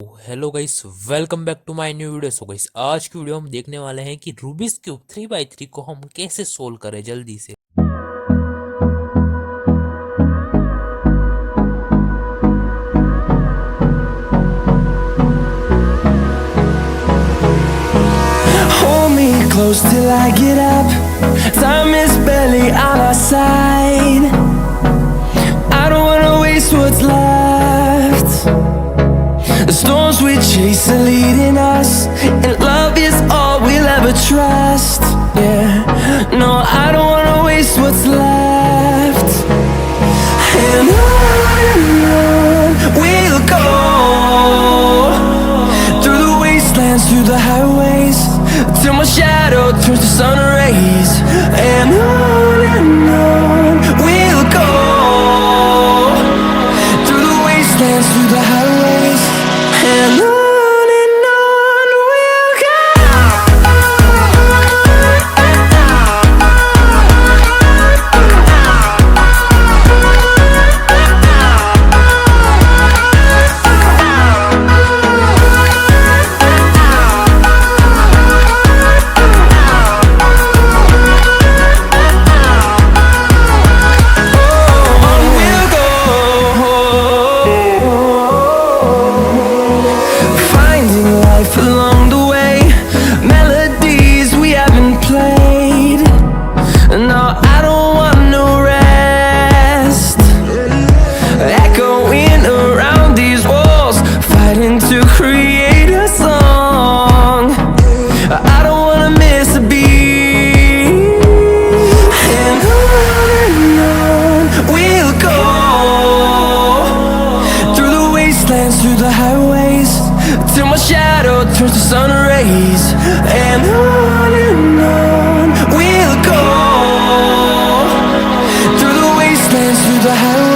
Hello guys, welcome back to my new video. So guys, आज की video हम देखने वाले हैं कि रूबिक्स क्यूब 3x3 को हम कैसे सोल्व करें जल्दी से। Hold me close till I get up. Time is barely on our side. I don't wanna waste what's left. The storms we chase are leading us, and love is all we'll ever trust. Yeah, no, I don't wanna waste what's left. And on we'll go, through the wastelands, through the highways, till my shadow turns to sun rays. And on we'll go, through the wastelands, through the highways, and on we'll go. Along the way, melodies we haven't played. No, I don't want no rest. Echoing around these walls, fighting to create a song. I don't wanna miss a beat. And on we'll go, through the wastelands, through the highways, till my shadow turns to sun rays. And on we'll go, through the wastelands, through the highways.